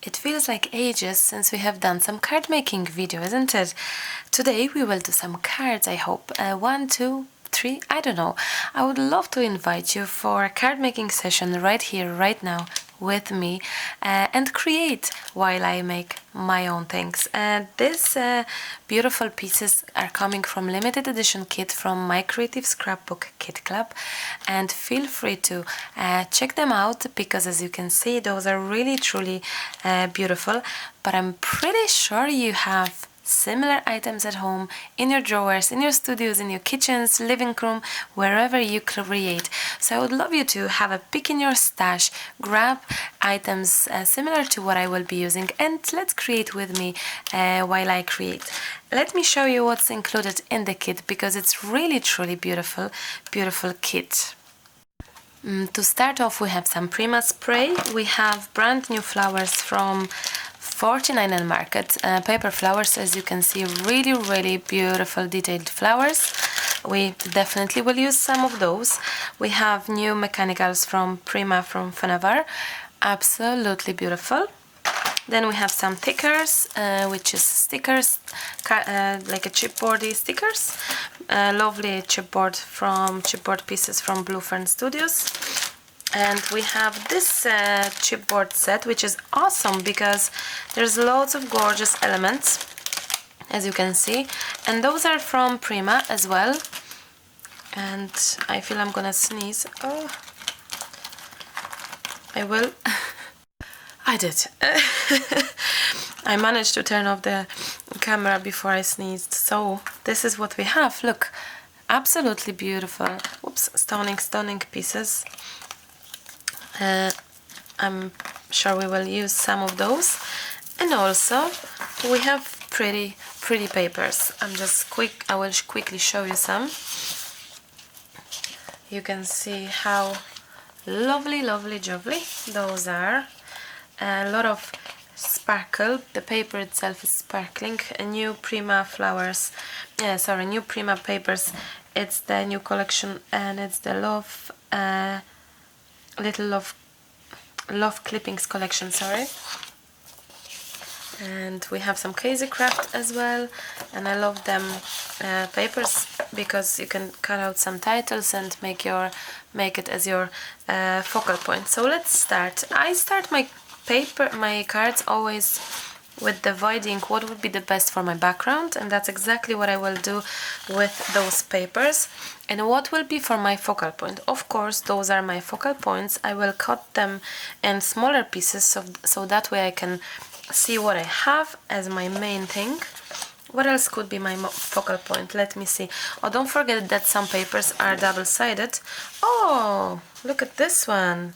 It feels like ages since we have done some card making video, isn't it? Today we will do some cards, I hope. 1, 2, 3, I don't know. I would love to invite you for a card making session right here, right now with me and create while I make my own things. These beautiful pieces are coming from limited edition kit from my creative scrapbook kit club, and feel free to check them out because as you can see those are really truly beautiful, but I'm pretty sure you have similar items at home, in your drawers, in your studios, in your kitchens, living room, wherever you create. So I would love you to have a pick in your stash, grab items similar to what I will be using, and let's create with me while I create. Let me show you what's included in the kit because it's really truly beautiful kit. To start off, we have some Prima spray. We have brand new flowers from 49 and Market, paper flowers, as you can see, really beautiful detailed flowers. We definitely will use some of those. We have new mechanicals from Prima from Finalizing, absolutely beautiful. Then we have some thickers, which is stickers, like a chipboardy stickers. Lovely chipboard pieces from Blue Fern Studios. And we have this chipboard set, which is awesome because there's lots of gorgeous elements, as you can see. And those are from Prima as well. And I feel I'm gonna sneeze. Oh, I will. I did. I managed to turn off the camera before I sneezed. So this is what we have. Look, absolutely beautiful. Oops, stunning pieces. I'm sure we will use some of those, and also we have pretty papers. I will quickly show you some. You can see how lovely those are. A lot of sparkle. The paper itself is sparkling. A new Prima flowers. New Prima papers. It's the new collection, and it's the Little Love Clippings collection, sorry. And we have some Casey Craft as well, and I love them papers because you can cut out some titles and make it as your focal point. So let's start. I start my cards always with dividing what would be the best for my background, and that's exactly what I will do with those papers. And what will be for my focal point? Of course, those are my focal points. I will cut them in smaller pieces so that way I can see what I have as my main thing. What else could be my focal point? Let me see. Oh, don't forget that some papers are double-sided. Oh, look at this one.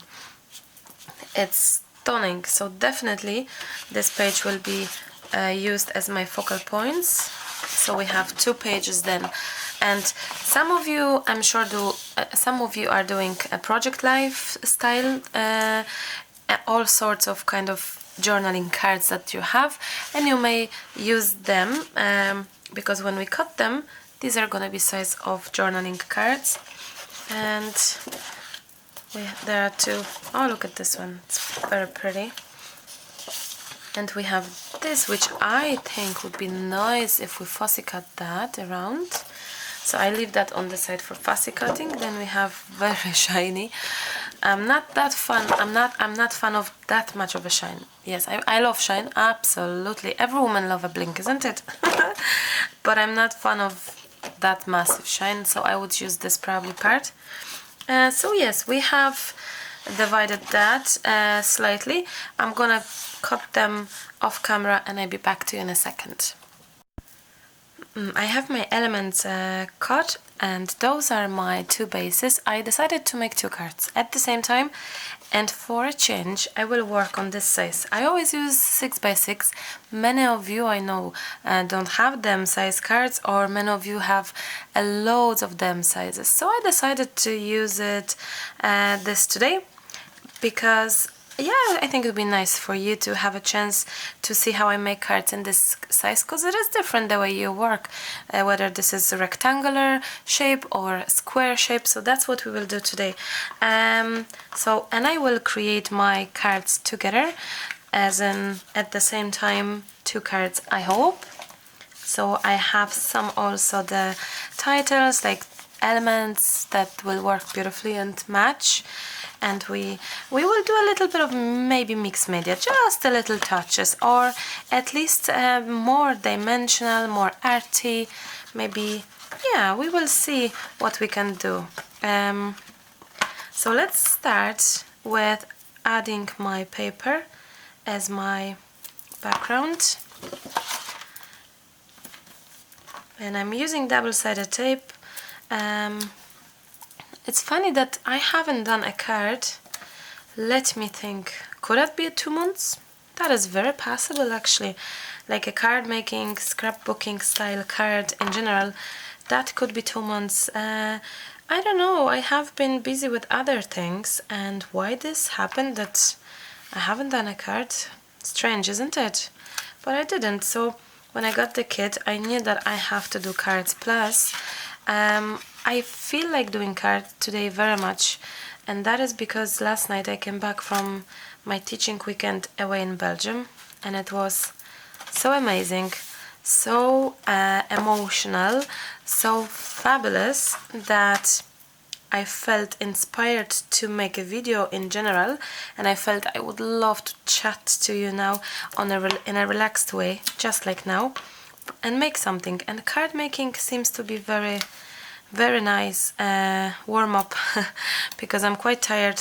It's stunning. So definitely this page will be used as my focal points. So we have 2 pages then. And some of you, I'm sure, some of you are doing a project lifestyle, all sorts of kind of journaling cards that you have, and you may use them because when we cut them, these are gonna be size of journaling cards. And there are 2. Oh, look at this one, it's very pretty. And we have this, which I think would be nice if we fussy cut that around. So I leave that on the side for fussy cutting. Then we have very shiny. I'm not fan of that much of a shine. Yes, I love shine, absolutely. Every woman loves a blink, isn't it? But I'm not fan of that massive shine, so I would use this probably part. So yes, we have divided that slightly. I'm gonna cut them off camera and I'll be back to you in a second. I have my elements cut, and those are my 2 bases. I decided to make 2 cards at the same time, and for a change I will work on this size. I always use 6x6. Many of you I know don't have them size cards, or many of you have loads of them sizes. So I decided to use this today because yeah, I think it would be nice for you to have a chance to see how I make cards in this size, because it is different the way you work, whether this is a rectangular shape or square shape. So that's what we will do today. And I will create my cards together. as in at the same time 2 cards, I hope. So I have some also the titles, like elements that will work beautifully and match. And we will do a little bit of maybe mixed media, just a little touches, or at least more dimensional, more arty, maybe. Yeah, we will see what we can do. So let's start with adding my paper as my background. And I'm using double-sided tape. It's funny that I haven't done a card. Let me think. Could that be 2 months? That is very possible, actually. Like a card making, scrapbooking style card in general. That could be 2 months. I don't know. I have been busy with other things. And why this happened that I haven't done a card? Strange, isn't it? But I didn't. So when I got the kit, I knew that I have to do cards. Plus, I feel like doing cards today very much, and that is because last night I came back from my teaching weekend away in Belgium, and it was so amazing, so emotional, so fabulous that I felt inspired to make a video in general, and I felt I would love to chat to you now in a relaxed way, just like now, and make something. And card making seems to be very nice warm up because I'm quite tired,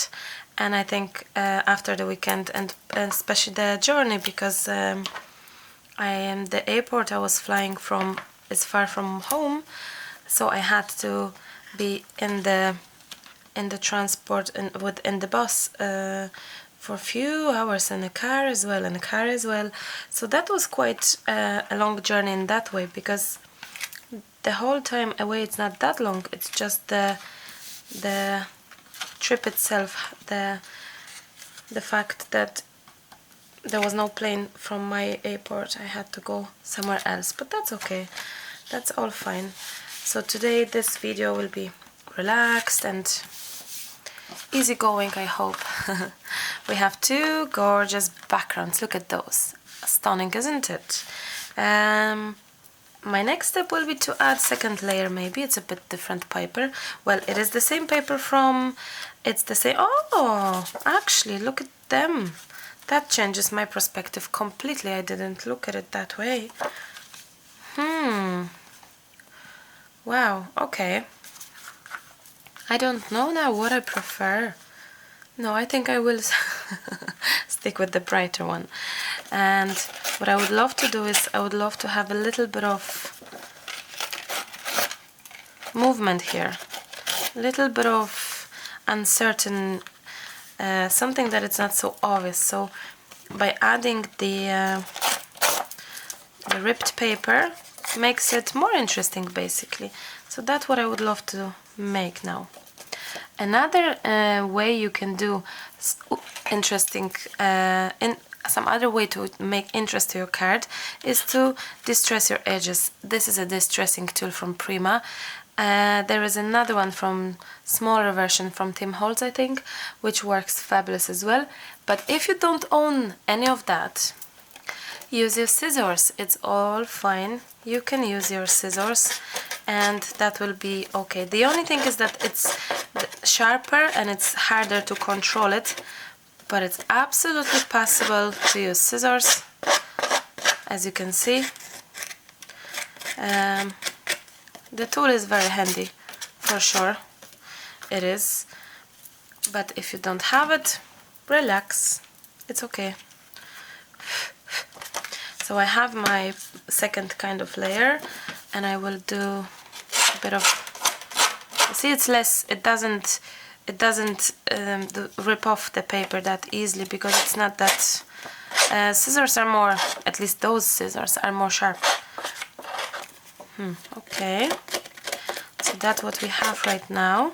and I think after the weekend, and especially the journey, because the airport I was flying from is far from home, so I had to be in the transport and in the bus for a few hours, in a car as well, so that was quite a long journey in that way, because the whole time away it's not that long, it's just the trip itself, the fact that there was no plane from my airport, I had to go somewhere else, but that's okay, that's all fine. So today this video will be relaxed and easygoing, I hope. We have 2 gorgeous backgrounds, look at those, stunning, isn't it? My next step will be to add second layer. Maybe it's a bit different paper. Well, it is the same paper from, it's the same, oh, actually, look at them. That changes my perspective completely. I didn't look at it that way. Wow, okay. I don't know now what I prefer. No, I think I will stick with the brighter one. And what I would love to do is, I would love to have a little bit of movement here. A little bit of uncertain, something that it's not so obvious. So by adding the ripped paper, makes it more interesting, basically. So that's what I would love to make now. Another way you can do interesting, some other way to make interest to your card is to distress your edges. This is a distressing tool from Prima. There is another one from smaller version from Tim Holtz, I think, which works fabulous as well. But if you don't own any of that, use your scissors. It's all fine. You can use your scissors and that will be okay. The only thing is that it's sharper and it's harder to control it, but it's absolutely possible to use scissors, as you can see. The tool is very handy, for sure. It is. But if you don't have it, relax. It's okay. So I have my second kind of layer, and I will do a bit of. See, it's less. It doesn't rip off the paper that easily because it's not that. Scissors are more. At least those scissors are more sharp. Okay. So that's what we have right now.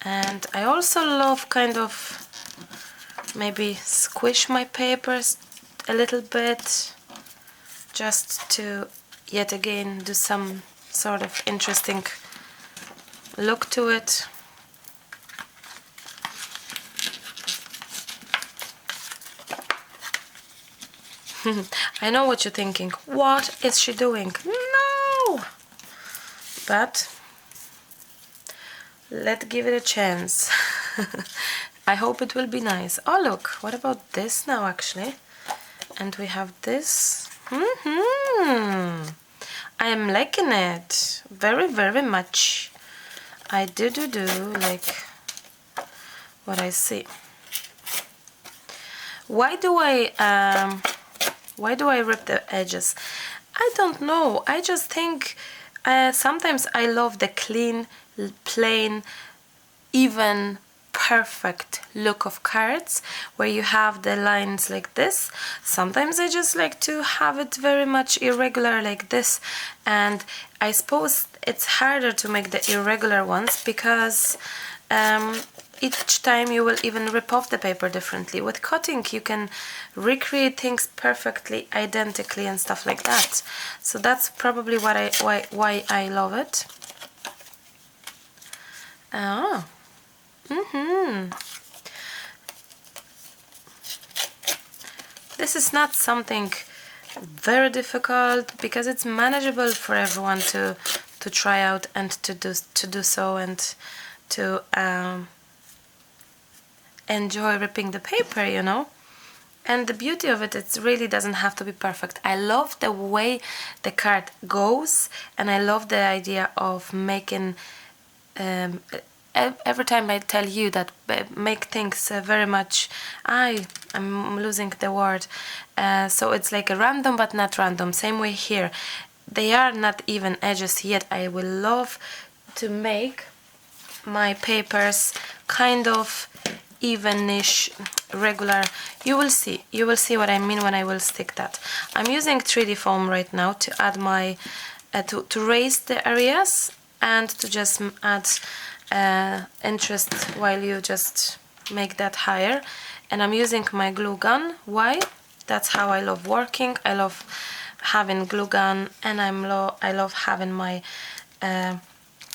And I also love kind of maybe squish my papers a little bit, just to yet again do some sort of interesting look to it. I know what you're thinking. What is she doing? No! But let's give it a chance. I hope it will be nice. Oh look, what about this now actually? And we have this. I am liking it very, very much. I do like what I see. Why do I rip the edges? I don't know. I just think sometimes I love the clean, plain, even, perfect look of cards where you have the lines like this. Sometimes I just like to have it very much irregular like this, and I suppose it's harder to make the irregular ones because each time you will even rip off the paper differently. With cutting you can recreate things perfectly identically and stuff like that, so that's probably why I love it. This is not something very difficult because it's manageable for everyone to try out and to do so and to enjoy ripping the paper, you know. And the beauty of it, it really doesn't have to be perfect. I love the way the card goes, and I love the idea of making every time I tell you that make things very much, I'm losing the word, so it's like a random but not random. Same way here, they are not even edges yet. I will love to make my papers kind of evenish, regular. You will see what I mean when I will stick that. I'm using 3D foam right now to add my to raise the areas and to just add interest while you just make that higher. And I'm using my glue gun. Why? That's how I love working. I love having glue gun, and I love having my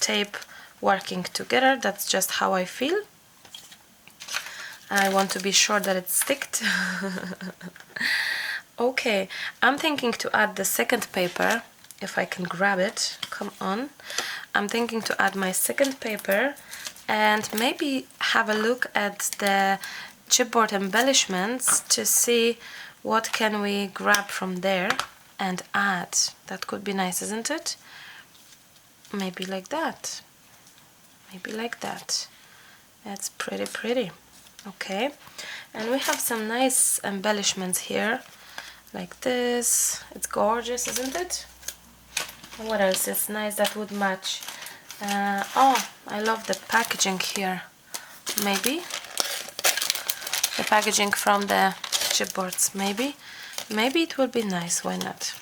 tape working together. That's just how I feel. I want to be sure that it sticks. Okay, I'm thinking to add the second paper, if I can grab it. Come on. I'm thinking to add my second paper and maybe have a look at the chipboard embellishments to see what can we grab from there and add. That could be nice, isn't it? Maybe like that. Maybe like that. That's pretty. Okay, and we have some nice embellishments here, like this. It's gorgeous, isn't it? And what else is nice that would match? Oh, I love the packaging here. Maybe the packaging from the chipboards. Maybe it will be nice. Why not?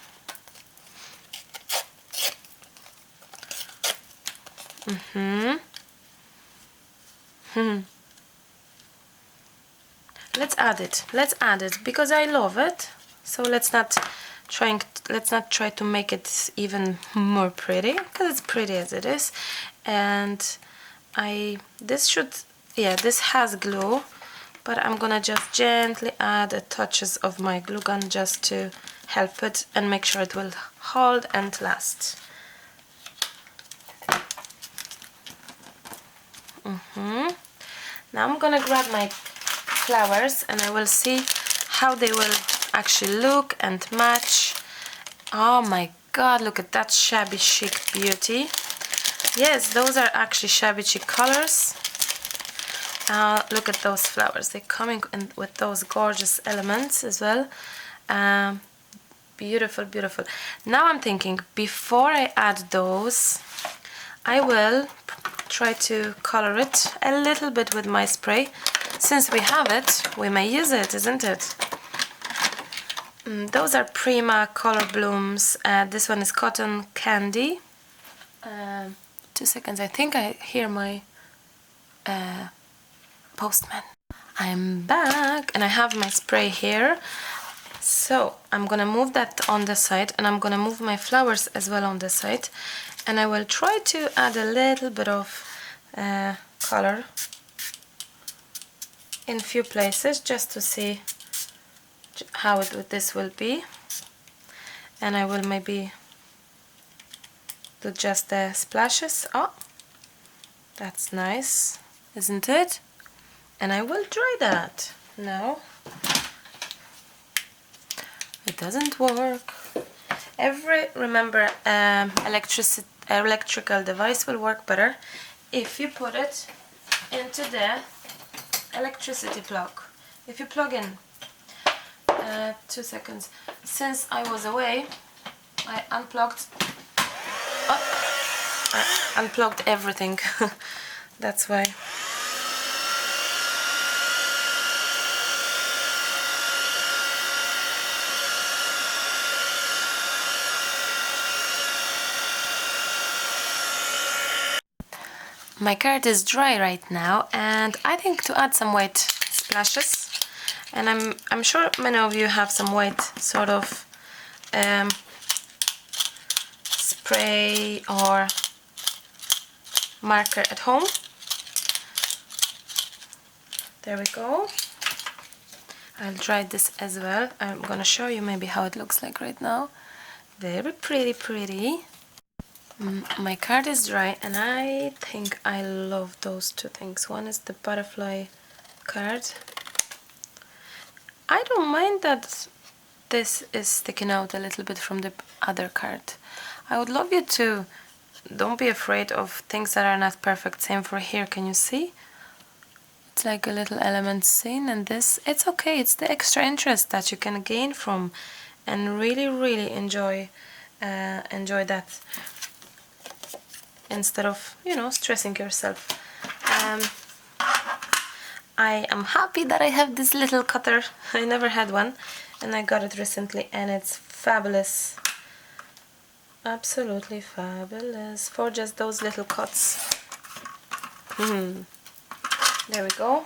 Let's add it because I love it. So let's not try to make it even more pretty, because it's pretty as it is. And this has glue, but I'm gonna just gently add the touches of my glue gun just to help it and make sure it will hold and last. Now I'm gonna grab my flowers and I will see how they will actually look and match. Oh my god, look at that Shabby Chic beauty. Yes, those are actually Shabby Chic colors. Look at those flowers. They're coming in with those gorgeous elements as well. Beautiful. Now I'm thinking, before I add those, I will try to color it a little bit with my spray. Since we have it, we may use it, isn't it? Those are Prima color blooms. This one is Cotton Candy. 2 seconds, I think I hear my postman. I'm back and I have my spray here. So I'm gonna move that on the side, and I'm gonna move my flowers as well on the side, and I will try to add a little bit of color in few places just to see how this will be, and I will maybe do just the splashes. Oh, that's nice, isn't it? And I will dry that. No, it doesn't work. Remember, electrical device will work better if you put it into the electricity plug. If you plug in, 2 seconds. Since I was away, I unplugged. Oh, I unplugged everything. That's why. My card is dry right now, and I think to add some white splashes, and I'm sure many of you have some white sort of spray or marker at home. There we go. I'll try this as well. I'm gonna show you maybe how it looks like right now. Very pretty. My card is dry, and I think I love those two things. One is the butterfly card. I don't mind that this is sticking out a little bit from the other card. I would love you to don't be afraid of things that are not perfect. Same for here, can you see? It's like a little element seen, and this, it's okay. It's the extra interest that you can gain from and really enjoy that, instead of, you know, stressing yourself. I am happy that I have this little cutter. I never had one, and I got it recently, and it's fabulous. Absolutely fabulous for just those little cuts. There we go.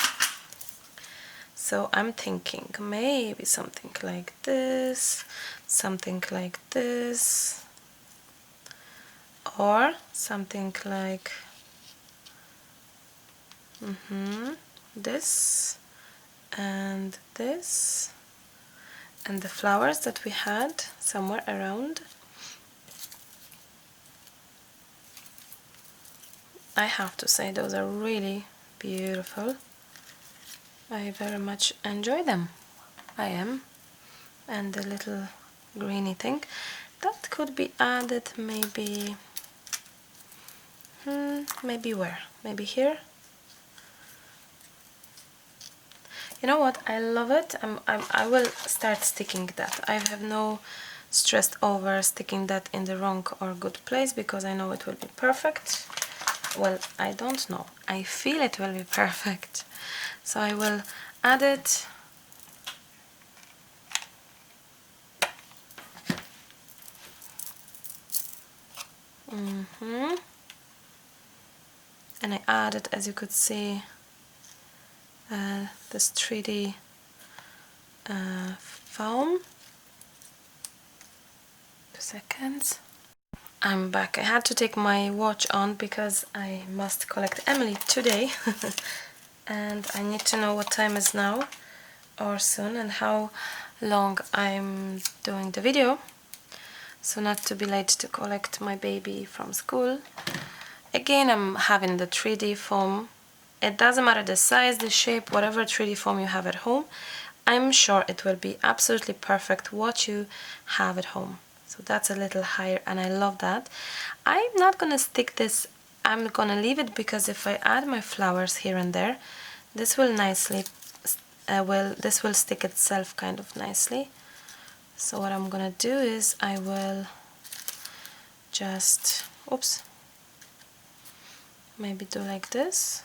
So I'm thinking maybe something like this, something like this, or something like this and this, and the flowers that we had somewhere around. I have to say, those are really beautiful. I very much enjoy them. I am. And the little greeny thing that could be added, maybe maybe where? Maybe here? You know what? I love it. I will start sticking that. I have no stress over sticking that in the wrong or good place, because I know it will be perfect. Well, I don't know. I feel it will be perfect. So I will add it. And I added, as you could see, this 3D foam. 2 seconds. I'm back. I had to take my watch on because I must collect Emily today. And I need to know what time is now or soon, and how long I'm doing the video, so not to be late to collect my baby from school. Again, I'm having the 3D foam. It doesn't matter the size, the shape, whatever 3D foam you have at home. I'm sure it will be absolutely perfect what you have at home. So that's a little higher, and I love that. I'm not gonna stick this, I'm gonna leave it, because if I add my flowers here and there, this will nicely, this will stick itself kind of nicely. So what I'm gonna do is I will just, oops, maybe do like this.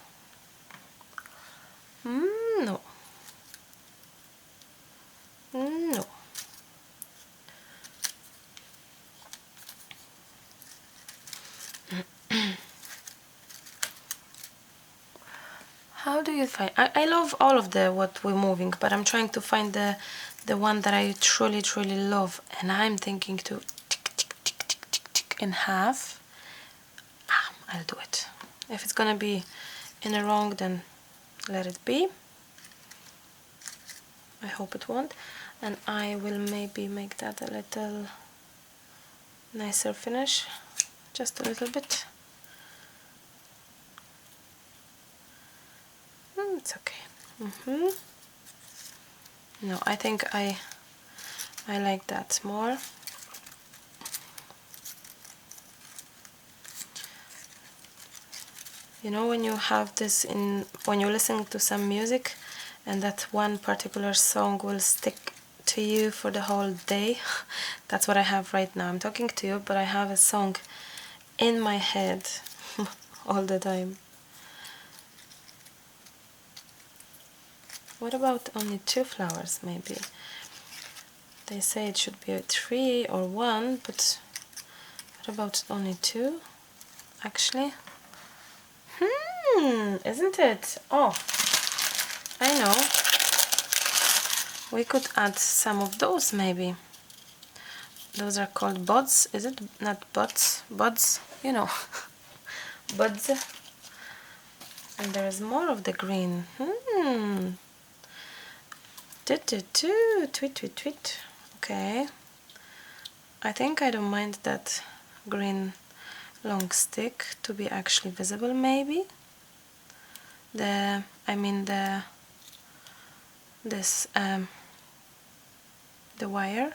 No. No. How do you find? I love all of the what we're moving, but I'm trying to find the one that I truly love, and I'm thinking to tick in half. I'll do it. If it's gonna be in the wrong, then let it be. I hope it won't. and I will maybe make that a little nicer finish, just a little bit. It's okay. No, I think I like that more. You know, when you have this when you listen to some music and that one particular song will stick to you for the whole day. That's what I have right now. I'm talking to you, but I have a song in my head all the time. What about only 2 flowers maybe? They say it should be 3 or 1, but what about only 2 actually? Isn't it? Oh, I know. We could add some of those maybe. Those are called buds, is it? Not buds, buds, you know. Buds. And there's more of the green. Tweet, tweet, tweet. Okay. I think I don't mind that green long stick to be actually visible maybe. The wire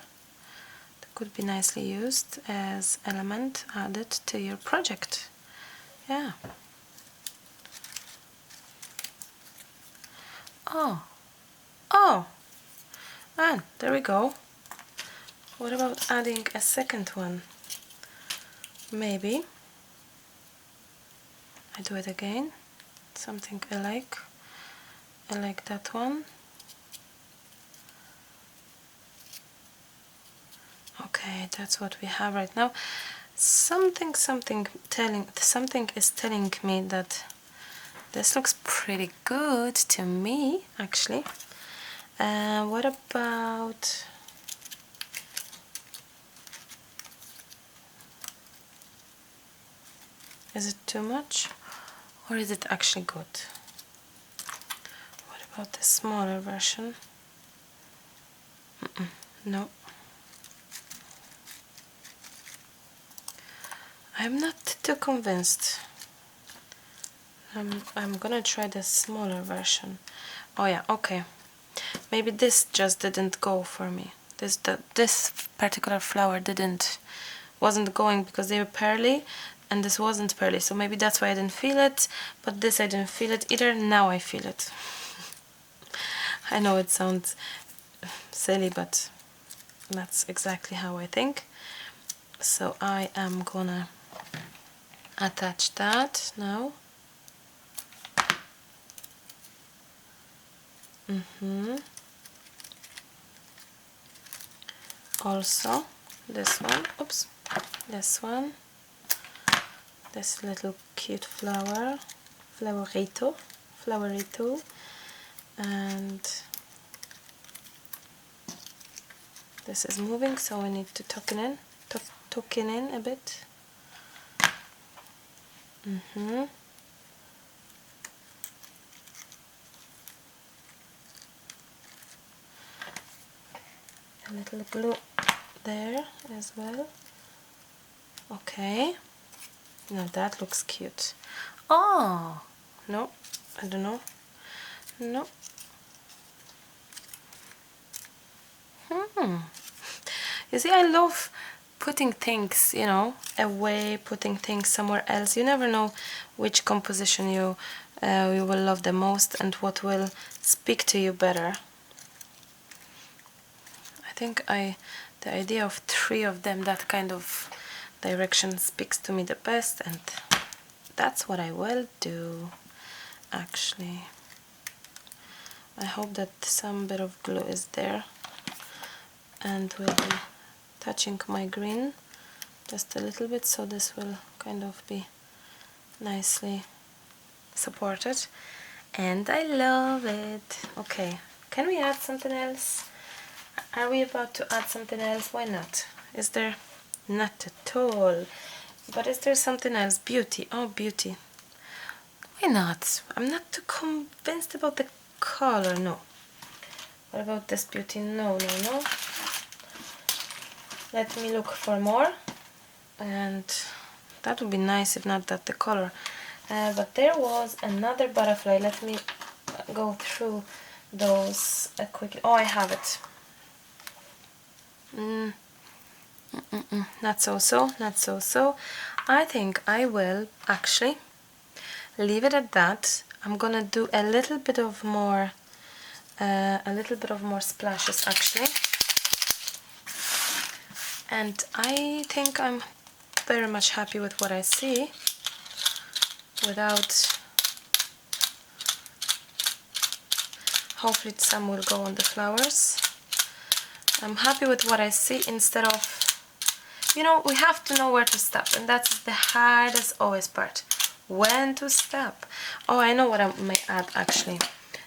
that could be nicely used as element added to your project. Yeah. Oh, and there we go. What about adding a second one? Maybe I do it again. Something I like. I like that one. Okay, that's what we have right now. Something is telling me that this looks pretty good to me, actually. What about... Is it too much? Or is it actually good? What about the smaller version? No. I'm not too convinced. I'm gonna try the smaller version. Oh yeah, okay. Maybe this just didn't go for me. This particular flower wasn't going because they were pearly, and this wasn't pearly, so maybe that's why I didn't feel it. But this I didn't feel it either. Now I feel it. I know it sounds silly, but that's exactly how I think. So I am gonna attach that now. Also this one, oops, this one, this little cute flowerito, and this is moving, so we need to tuck it in a bit. A little glue there as well. Okay, now that looks cute. Oh no, I don't know. No. You see, I love putting things, you know, away, putting things somewhere else. You never know which composition you will love the most and what will speak to you better. I think the idea of 3 of them, that kind of direction, speaks to me the best, and that's what I will do, actually. I hope that some bit of glue is there and will be touching my green just a little bit, so this will kind of be nicely supported, and I love it. Okay, can we add something else? Are we about to add something else? Why not? Is there? Not at all. But is there something else? Beauty. Oh, beauty. Why not? I'm not too convinced about the color, no. What about this beauty? No, no, no. Let me look for more. And that would be nice if not that the color. But there was another butterfly. Let me go through those quickly. Oh, I have it. Not so, not so. I think I will actually leave it at that. I'm gonna do a little bit of more splashes actually, and I think I'm very much happy with what I see without. Hopefully some will go on the flowers. I'm happy with what I see instead of, you know, we have to know where to stop, and that's the hardest always part. When to stop. Oh, I know what I may add actually.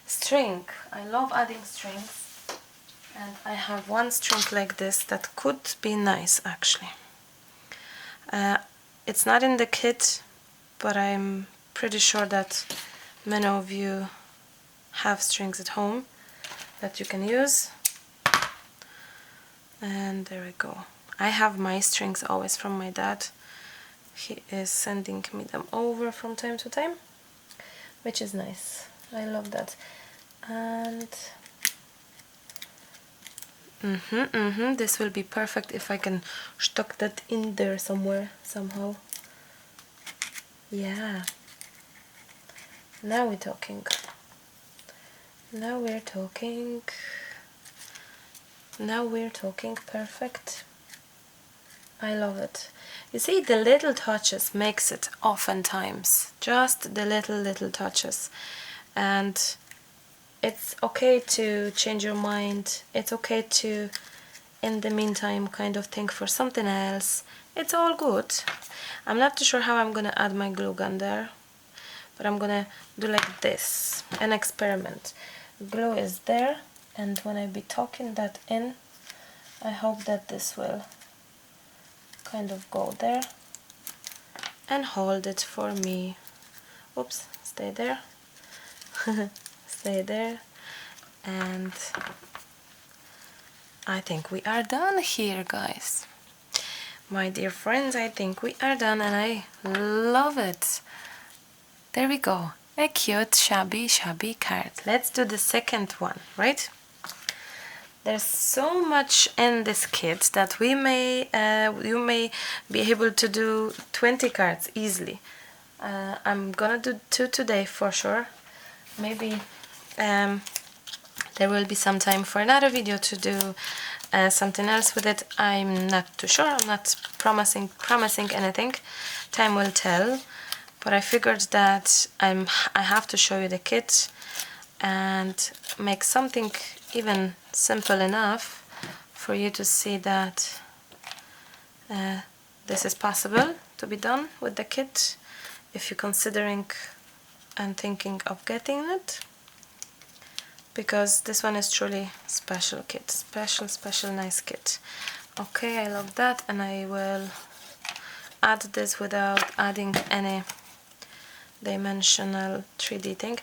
String. I love adding strings. And I have one string like this that could be nice actually. It's not in the kit, but I'm pretty sure that many of you have strings at home that you can use. And there we go. I have my strings always from my dad. He is sending me them over from time to time, which is nice. I love that. And this will be perfect if I can stuck that in there somewhere somehow. Yeah. Now we're talking. Now we're talking. Now we're talking. Perfect. I love it. You see, the little touches makes it oftentimes. Just the little touches. And it's okay to change your mind. It's okay to, in the meantime, kind of think for something else. It's all good. I'm not too sure how I'm gonna add my glue gun there, but I'm gonna do like this, an experiment. Glue is there, and when I be tucking that in, I hope that this will kind of go there and hold it for me. Oops, stay there. Stay there. And I think we are done here, guys. My dear friends, I think we are done, and I love it. There we go. A cute shabby card. Let's do the second one, right? There's so much in this kit that we may you may be able to do 20 cards easily. I'm gonna do 2 today for sure. Maybe there will be some time for another video to do something else with it. I'm not too sure. I'm not promising anything. Time will tell. But I figured that I have to show you the kit and make something even simple enough for you to see that this is possible to be done with the kit if you're considering and thinking of getting it, because this one is truly special kit, special nice kit. Okay, I love that, and I will add this without adding any dimensional 3D thing.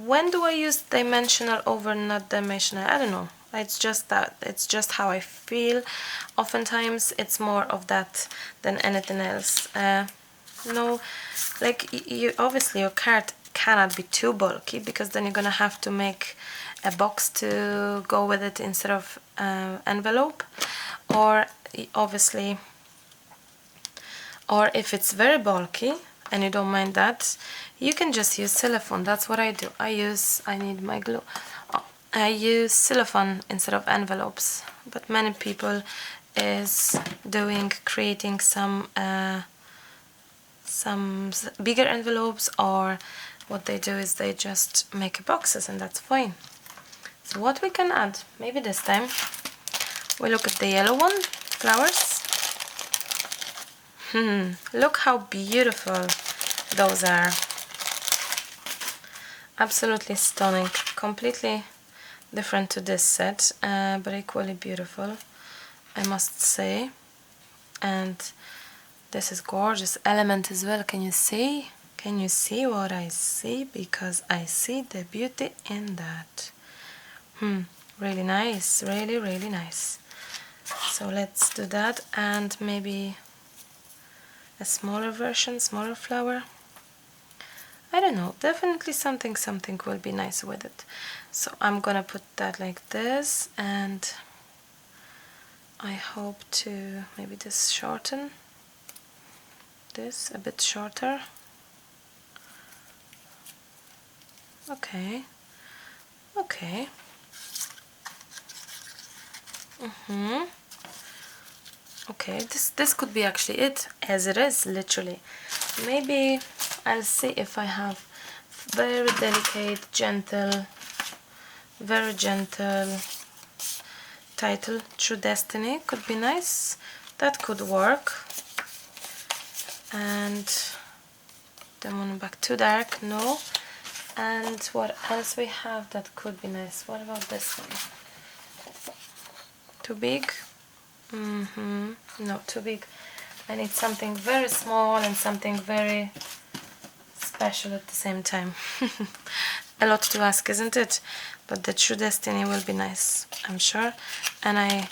When do I use dimensional over not dimensional? I don't know. It's just that. It's just how I feel. Oftentimes it's more of that than anything else. No, like you obviously your card cannot be too bulky, because then you're gonna have to make a box to go with it instead of envelope, or obviously, or if it's very bulky and you don't mind that, you can just use cellophane. That's what I do. I need my glue. I use cellophane instead of envelopes, but many people is creating some bigger envelopes, or what they do is they just make boxes, and that's fine. So what we can add, maybe this time we look at the yellow one, flowers. Look how beautiful those are. Absolutely stunning. Completely different to this set, but equally beautiful, I must say. And this is gorgeous element as well. Can you see? Can you see what I see? Because I see the beauty in that. Really nice, really, really nice. So let's do that, and maybe a smaller version, smaller flower. I don't know, definitely something will be nice with it. So I'm gonna put that like this, and I hope to maybe this shorten this a bit shorter. Okay, okay. Okay, this could be actually it as it is, literally. Maybe I'll see if I have very delicate, gentle, very gentle title. True Destiny could be nice. That could work. And then one back too dark, no. And what else we have that could be nice? What about this one? Too big? No, too big. I need something very small and something very special at the same time. A lot to ask, isn't it? But the True Destiny will be nice, I'm sure. And I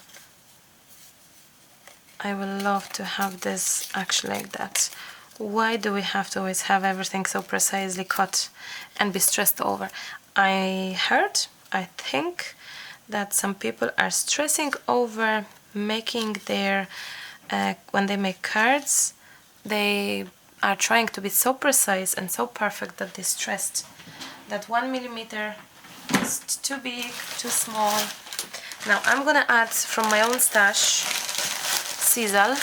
will love to have this actually like that. Why do we have to always have everything so precisely cut and be stressed over? I heard, I think, that some people are stressing over making their, when they make cards, they are trying to be so precise and so perfect that they're stressed that 1 millimeter is too big, too small. Now I'm gonna add from my own stash sisal.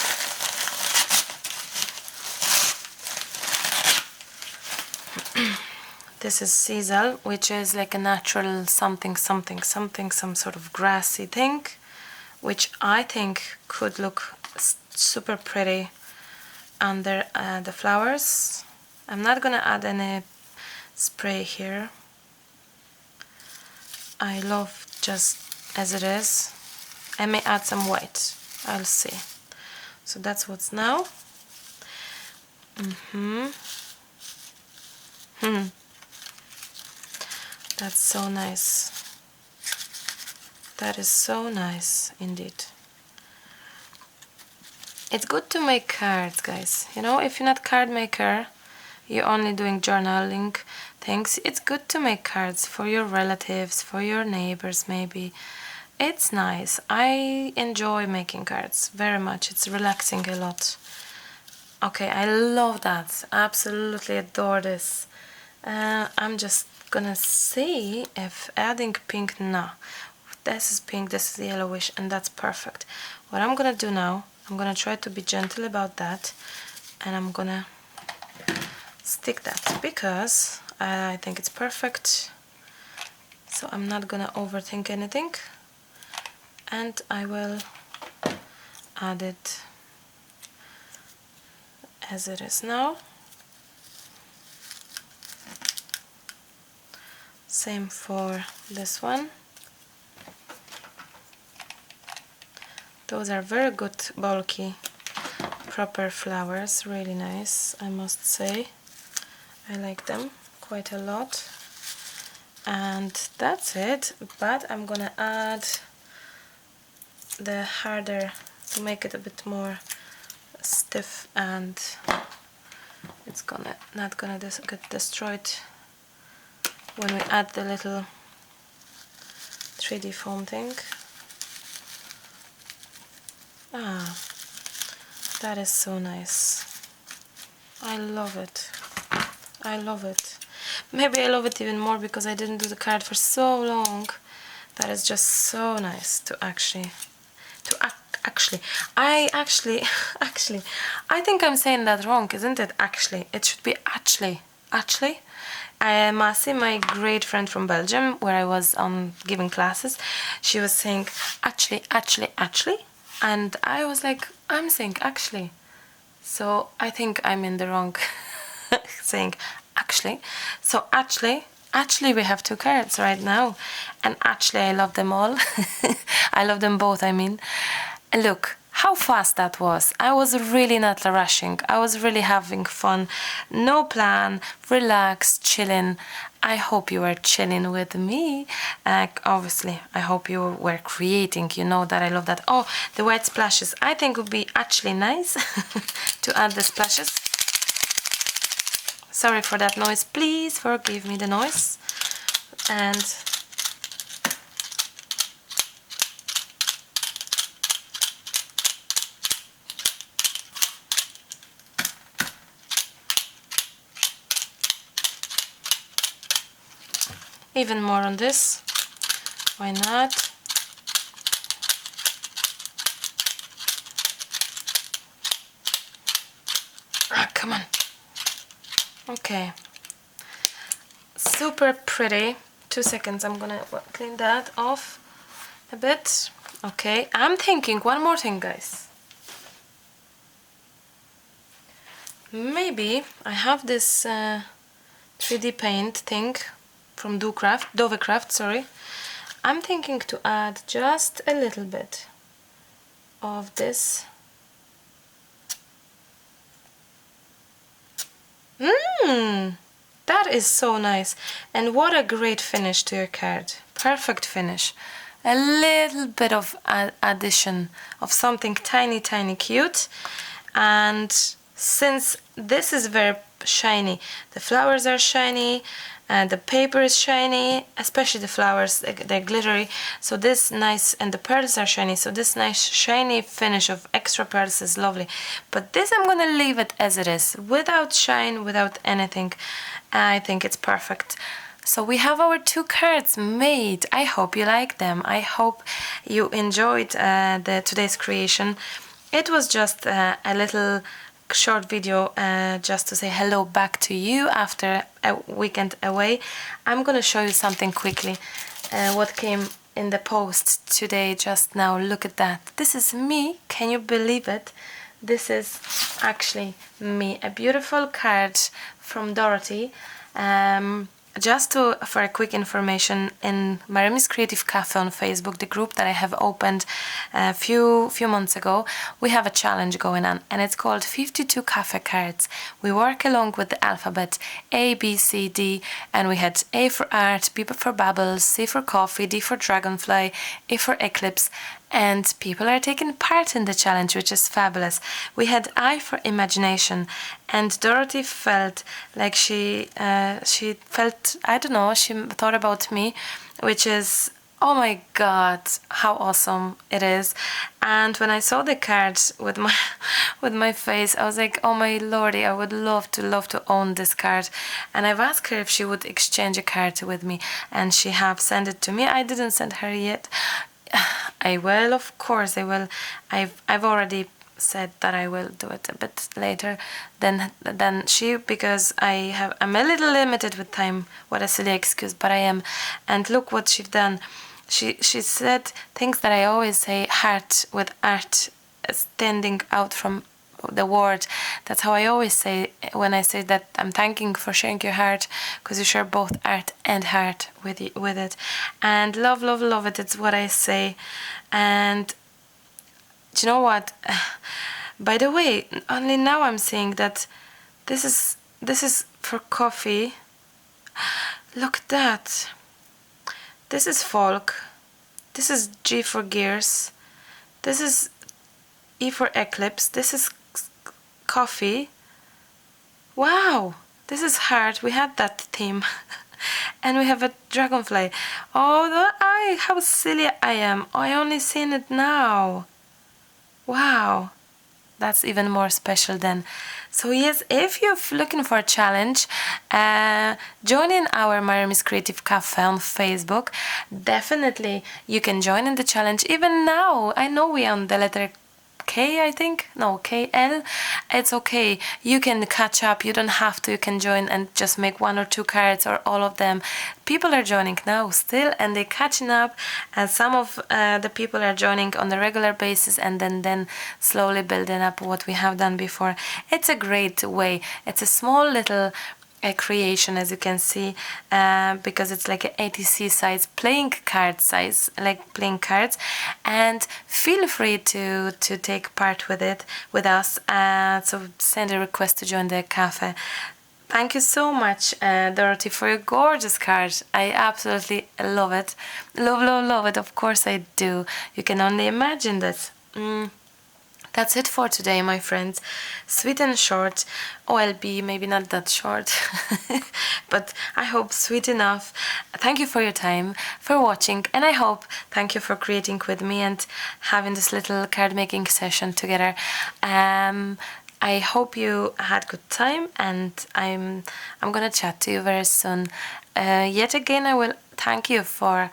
This is sisal, which is like a natural something, some sort of grassy thing, which I think could look super pretty under the flowers. I'm not gonna add any spray here. I love just as it is. I may add some white, I'll see. So that's what's now. That's so nice. That is so nice indeed. It's good to make cards, guys. You know, if you're not card maker, you're only doing journaling things, it's good to make cards for your relatives, for your neighbors maybe. It's nice. I enjoy making cards very much. It's relaxing a lot. Okay, I love that. Absolutely adore this. I'm just gonna see if adding pink, no. This is pink, this is yellowish, and that's perfect. What I'm gonna do now, I'm gonna try to be gentle about that, and I'm gonna stick that because I think it's perfect. So I'm not gonna overthink anything, and I will add it as it is now. Same for this one. Those are very good, bulky, proper flowers, really nice, I must say. I like them quite a lot. And that's it, but I'm gonna add the harder to make it a bit more stiff, and it's not gonna get destroyed when we add the little 3D foam thing. Ah, that is so nice. I love it. I love it. Maybe I love it even more because I didn't do the card for so long. That is just so nice to actually, I think I'm saying that wrong, isn't it? Actually, it should be actually. Masi, my great friend from Belgium, where I was giving classes, she was saying actually, and I was like, I'm saying actually. So I think I'm in the wrong saying actually. So actually we have 2 cards right now, and actually I love them all. I love them both, I mean. Look how fast that was. I was really not rushing. I was really having fun. No plan, relaxed, chilling. I hope you were chilling with me. Obviously, I hope you were creating. You know that I love that. Oh, the white splashes. I think would be actually nice to add the splashes. Sorry for that noise. Please forgive me the noise. And even more on this. Why not? Ah, come on. Okay. Super pretty. 2 seconds. I'm gonna clean that off a bit. Okay. I'm thinking one more thing, guys. Maybe I have this 3D paint thing from Dovecraft, sorry. I'm thinking to add just a little bit of this. That is so nice. And what a great finish to your card. Perfect finish. A little bit of addition of something tiny, tiny cute. And since this is very shiny, the flowers are shiny, and the paper is shiny, especially the flowers, they're glittery, so this nice, and the pearls are shiny, so this nice shiny finish of extra pearls is lovely. But this I'm gonna leave it as it is, without shine, without anything. I think it's perfect. So we have our 2 cards made. I hope you like them. I hope you enjoyed today's creation. It was just a little short video just to say hello back to you after a weekend away. I'm gonna show you something quickly what came in the post today just now. Look at that. This is me. Can you believe it? This is actually me. A beautiful card from Dorothy. Just for a quick information, in Maremi's Creative Cafe on Facebook, the group that I have opened a few months ago, we have a challenge going on, and it's called 52 Cafe Cards. We work along with the alphabet A, B, C, D, and we had A for art, B for bubbles, C for coffee, D for dragonfly, E for eclipse, and people are taking part in the challenge, which is fabulous. We had I for imagination, and Dorothy felt like she felt, I don't know, she thought about me, which is, oh my god, how awesome it is. And when I saw the cards with my face, I was like, oh my lordy, I would love to own this card. And I've asked her if she would exchange a card with me, and she have sent it to me. I didn't send her yet. I will, of course I will. I've already said that I will do it a bit later than she, because I'm a little limited with time. What a silly excuse, but I am. And look what she's done. She said things that I always say, heart with art standing out from the word. That's how I always say when I say that I'm thanking for sharing your heart, because you share both art and heart with it. And love it. It's what I say. And do you know what? By the way, only now I'm seeing that this is for coffee. Look at that. This is folk. This is G for gears. This is E for eclipse. This is coffee. Wow, this is heart. We had that theme. And we have a dragonfly. Oh, how silly I am. I only seen it now. Wow, that's even more special then. So yes, if you're looking for a challenge, join in our Maremi's Creative Cafe on Facebook. Definitely you can join in the challenge even now. I know we are on the letter K, I think. No, KL. It's okay. You can catch up. You don't have to. You can join and just make 1 or 2 cards or all of them. People are joining now still, and they're catching up. And some of the people are joining on a regular basis, and then slowly building up what we have done before. It's a great way. It's a small little creation, as you can see, because it's like an ATC size, playing card size, like playing cards. And feel free to take part with us. So send a request to join the cafe. Thank you so much, Dorothy, for your gorgeous card. I absolutely love it. Love, love, love it. Of course I do. You can only imagine that. That's it for today, my friends. Sweet and short. OLB, maybe not that short, but I hope sweet enough. Thank you for your time, for watching, and I hope thank you for creating with me and having this little card making session together. I hope you had good time, and I'm gonna chat to you very soon. Yet again, I will thank you for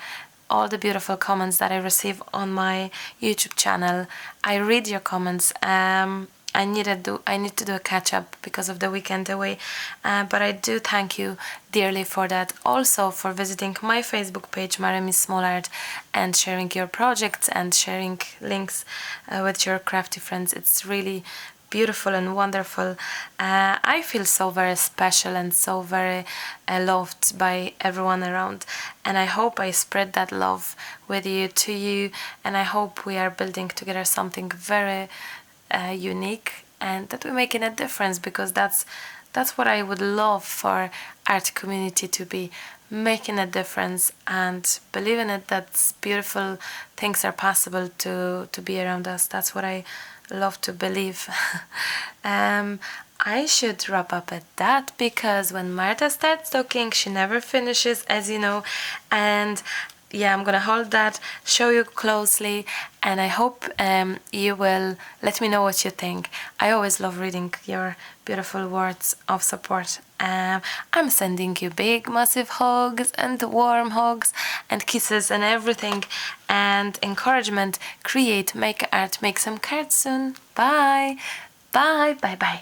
all the beautiful comments that I receive on my YouTube channel. I read your comments. I need to do a catch up because of the weekend away, but I do thank you dearly for that. Also for visiting my Facebook page, Maremi Small Art, and sharing your projects and sharing links with your crafty friends. It's really beautiful and wonderful. I feel so very special and so very loved by everyone around, and I hope I spread that love with you to you, and I hope we are building together something very unique and that we're making a difference, because that's what I would love for art community to be, making a difference and believing it that beautiful things are possible to be around us. That's what I love to believe. I should wrap up at that, because when Marta starts talking, she never finishes, as you know. And yeah, I'm gonna hold that, show you closely, and I hope you will let me know what you think. I always love reading your beautiful words of support. I'm sending you big, massive hugs and warm hugs and kisses and everything, and encouragement. Create, make art, make some cards soon. Bye, bye, bye, bye.